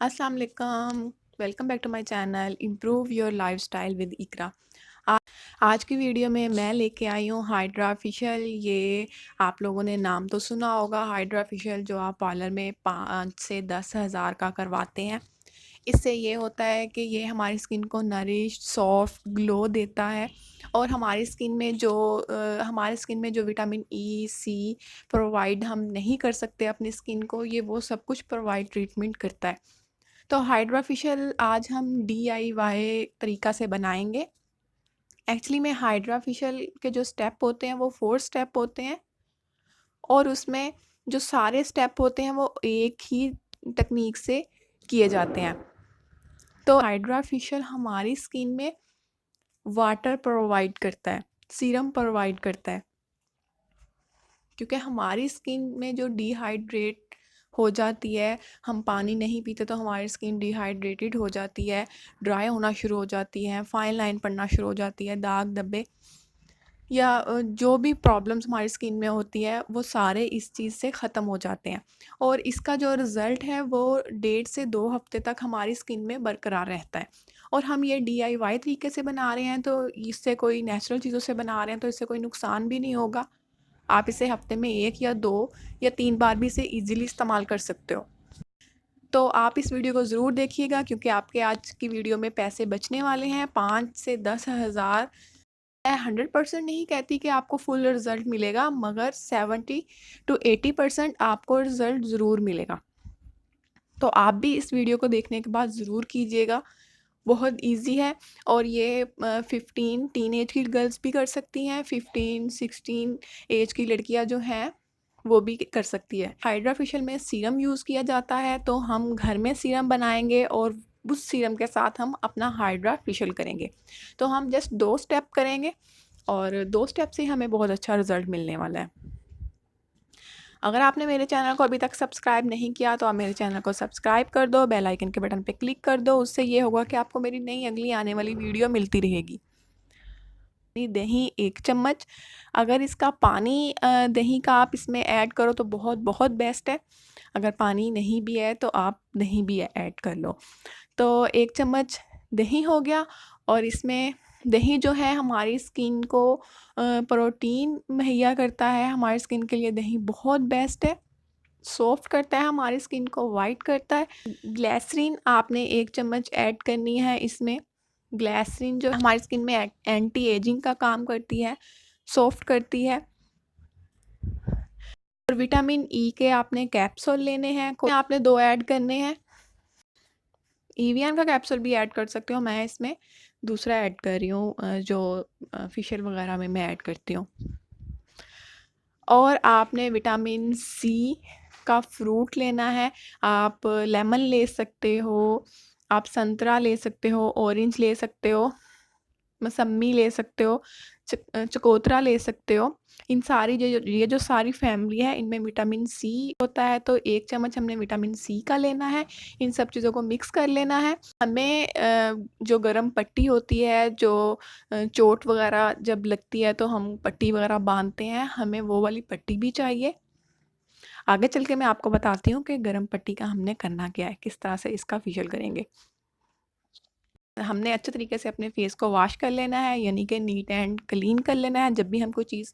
अस्सलाम वालेकुम। Welcome back to my channel improve your lifestyle with Iqra. आ- आज की वीडियो में मैं लेके आई हूँ हाइड्रा फेशियल। ये आप लोगों ने नाम तो सुना होगा, हाइड्रा फेशियल जो आप पार्लर में 5 से 10 हज़ार का करवाते हैं। इससे ये होता है कि ये हमारी स्किन को नरिश सॉफ्ट ग्लो देता है और हमारी स्किन में जो विटामिन ई सी प्रोवाइड हम नहीं कर सकते अपनी स्किन को, ये वो सब कुछ प्रोवाइड ट्रीटमेंट करता है। तो हाइड्रा फेशियल आज हम DIY तरीका से बनाएंगे। एक्चुअली में हाइड्रा फेशियल के जो स्टेप होते हैं वो 4 स्टेप होते हैं और उसमें जो सारे स्टेप होते हैं वो एक ही टेक्निक से किए जाते हैं। तो हाइड्रा फेशियल हमारी स्किन में वाटर प्रोवाइड करता है, सीरम प्रोवाइड करता है, क्योंकि हमारी स्किन में जो डिहाइड्रेट हो जाती है, हम पानी नहीं पीते तो हमारी स्किन डिहाइड्रेटेड हो जाती है, ड्राई होना शुरू हो जाती है, फाइन लाइन पड़ना शुरू हो जाती है, दाग धब्बे या जो भी प्रॉब्लम्स हमारी स्किन में होती है वो सारे इस चीज़ से ख़त्म हो जाते हैं। और इसका जो रिज़ल्ट है वो 1.5 से 2 हफ्ते तक हमारी स्किन में बरकरार रहता है। और हम ये DIY तरीके से बना रहे हैं, तो इससे कोई नेचुरल चीज़ों से बना रहे हैं तो इससे कोई नुकसान भी नहीं होगा। आप इसे हफ्ते में 1 या 2 या 3 बार भी इसे ईज़िली इस्तेमाल कर सकते हो। तो आप इस वीडियो को ज़रूर देखिएगा, क्योंकि आपके आज की वीडियो में पैसे बचने वाले हैं 5 से 10 हज़ार। मैं 100% नहीं कहती कि आपको फुल रिज़ल्ट मिलेगा, मगर 70 to 80% आपको रिज़ल्ट ज़रूर मिलेगा। तो आप भी इस वीडियो को देखने के बाद ज़रूर कीजिएगा। बहुत इजी है और ये 15 टीन एज की गर्ल्स भी कर सकती हैं, 15-16 एज की लड़कियां जो हैं वो भी कर सकती है। हाइड्रा फेशियल में सीरम यूज़ किया जाता है, तो हम घर में सीरम बनाएंगे और उस सीरम के साथ हम अपना हाइड्रा फेशियल करेंगे। तो हम जस्ट 2 स्टेप करेंगे और 2 स्टेप से हमें बहुत अच्छा रिज़ल्ट मिलने वाला है। अगर आपने मेरे चैनल को अभी तक सब्सक्राइब नहीं किया तो आप मेरे चैनल को सब्सक्राइब कर दो, बेल आइकन के बटन पे क्लिक कर दो। उससे ये होगा कि आपको मेरी नई अगली आने वाली वीडियो मिलती रहेगी। दही 1 चम्मच, अगर इसका पानी दही का आप इसमें ऐड करो तो बहुत बहुत बेस्ट है। अगर पानी नहीं भी है तो आप दही भी ऐड कर लो। तो 1 चम्मच दही हो गया और इसमें दही जो है हमारी स्किन को प्रोटीन मुहैया करता है। हमारी स्किन के लिए दही बहुत बेस्ट है, सॉफ्ट करता है, हमारी स्किन को वाइट करता है। ग्लिसरीन आपने 1 चम्मच ऐड करनी है इसमें। ग्लिसरीन जो हमारी स्किन में एंटी एजिंग का काम करती है, सॉफ्ट करती है। और विटामिन ई के आपने कैप्सूल लेने हैं, आपने 2 ऐड करने हैं। EVN का कैप्सूल भी ऐड कर सकते हो, मैं इसमें दूसरा ऐड कर रही हूँ जो फेशियल वगैरह में मैं ऐड करती हूँ। और आपने विटामिन सी का फ्रूट लेना है। आप लेमन ले सकते हो, आप संतरा ले सकते हो, ऑरेंज ले सकते हो, मौसम्मी ले सकते हो, चकोतरा ले सकते हो। इन सारी ये जो सारी फैमिली है इनमें विटामिन सी होता है, तो 1 चम्मच हमने विटामिन सी का लेना है। इन सब चीज़ों को मिक्स कर लेना है। हमें जो गरम पट्टी होती है, जो चोट वगैरह जब लगती है तो हम पट्टी वगैरह बांधते हैं, हमें वो वाली पट्टी भी चाहिए। आगे चल के मैं आपको बताती हूँ कि गरम पट्टी का हमने करना क्या है, किस तरह से इसका फेशियल करेंगे। हमने अच्छे तरीके से अपने फेस को वॉश कर लेना है, यानी कि नीट एंड क्लीन कर लेना है। जब भी हम कोई चीज़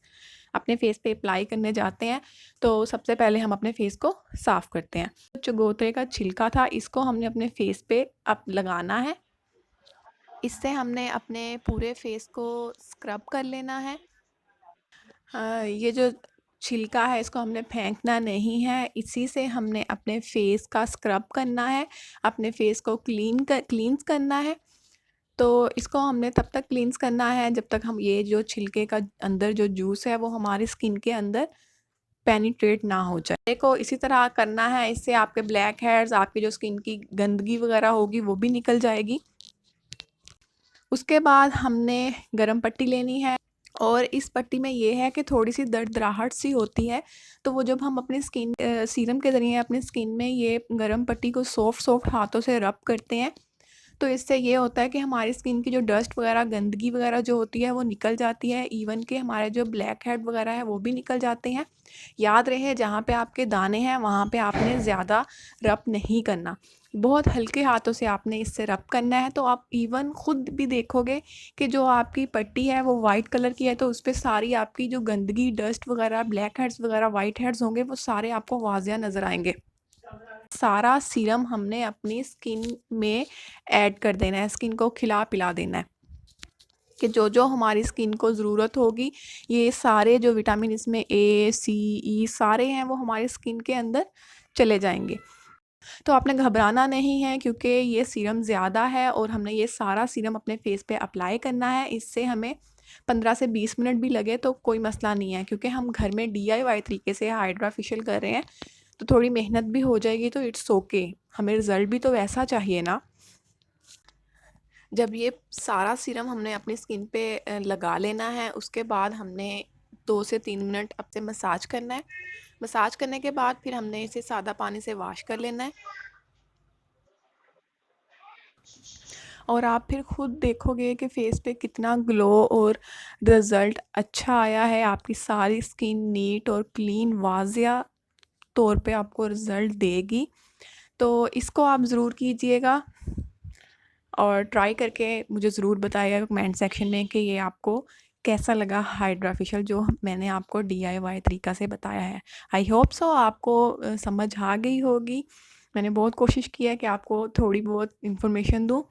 अपने फेस पे अप्लाई करने जाते हैं तो सबसे पहले हम अपने फेस को साफ़ करते हैं। चकोतरे का छिलका था, इसको हमने अपने फेस पे अब लगाना है। इससे हमने अपने पूरे फेस को स्क्रब कर लेना है। ये जो छिलका है इसको हमने फेंकना नहीं है, इसी से हमने अपने फेस का स्क्रब करना है, अपने फेस को क्लींस करना है। तो इसको हमने तब तक क्लींस करना है जब तक हम ये जो छिलके का अंदर जो जूस है वो हमारी स्किन के अंदर पेनिट्रेट ना हो जाए। देखो इसी तरह करना है, इससे आपके ब्लैक हेड्स, आपकी जो स्किन की गंदगी वगैरह होगी वो भी निकल जाएगी। उसके बाद हमने गरम पट्टी लेनी है और इस पट्टी में ये है कि थोड़ी सी दर्दराहट सी होती है, तो वो जब हम अपने सीरम के ज़रिए अपनी स्किन में ये गरम पट्टी को सॉफ्ट हाथों से रब करते हैं तो इससे ये होता है कि हमारी स्किन की जो डस्ट वगैरह, गंदगी वगैरह जो होती है वो निकल जाती है, इवन कि हमारे जो ब्लैक हेड वगैरह है वो भी निकल जाते हैं। याद रहे जहाँ पे आपके दाने हैं वहाँ पे आपने ज़्यादा रब नहीं करना, बहुत हल्के हाथों से आपने इससे रब करना है। तो आप इवन खुद भी देखोगे कि जो आपकी पट्टी है वो वाइट कलर की है, तो उस पे सारी आपकी जो गंदगी, डस्ट वगैरह, ब्लैक हेड्स वगैरह, वाइट हेड्स होंगे वो सारे आपको वाज़िया नज़र आएंगे। सारा सीरम हमने अपनी स्किन में ऐड कर देना है, स्किन को खिला पिला देना है कि जो जो हमारी स्किन को ज़रूरत होगी, ये सारे जो विटामिन इसमें ए, सी, ई सारे हैं वो हमारी स्किन के अंदर चले जाएंगे। तो आपने घबराना नहीं है, क्योंकि ये सीरम ज़्यादा है और हमने ये सारा सीरम अपने फेस पे अप्लाई करना है। इससे हमें 15 से 20 मिनट भी लगे तो कोई मसला नहीं है, क्योंकि हम घर में DIY तरीके से हाइड्रा फेशियल कर रहे हैं, तो थोड़ी मेहनत भी हो जाएगी तो इट्स ओके, हमें रिज़ल्ट भी तो वैसा चाहिए ना। जब ये सारा सीरम हमने अपनी स्किन पे लगा लेना है, उसके बाद हमने 2 से 3 मिनट अपने मसाज करना है। मसाज करने के बाद फिर हमने इसे सादा पानी से वॉश कर लेना है, और आप फिर खुद देखोगे कि फेस पे कितना ग्लो और रिज़ल्ट अच्छा आया है। आपकी सारी स्किन नीट और क्लीन वाज़िया तौर पे आपको रिज़ल्ट देगी। तो इसको आप ज़रूर कीजिएगा और ट्राई करके मुझे ज़रूर बताइएगा कमेंट सेक्शन में कि ये आपको कैसा लगा हाइड्रा फेशियल जो मैंने आपको DIY तरीका से बताया है। आई होप सो आपको समझ आ गई होगी। मैंने बहुत कोशिश की है कि आपको थोड़ी बहुत इन्फॉर्मेशन दूँ।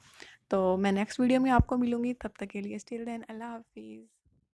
तो मैं नेक्स्ट वीडियो में आपको मिलूँगी, तब तक के लिए स्टिल देन अल्लाह हाफ़िज़।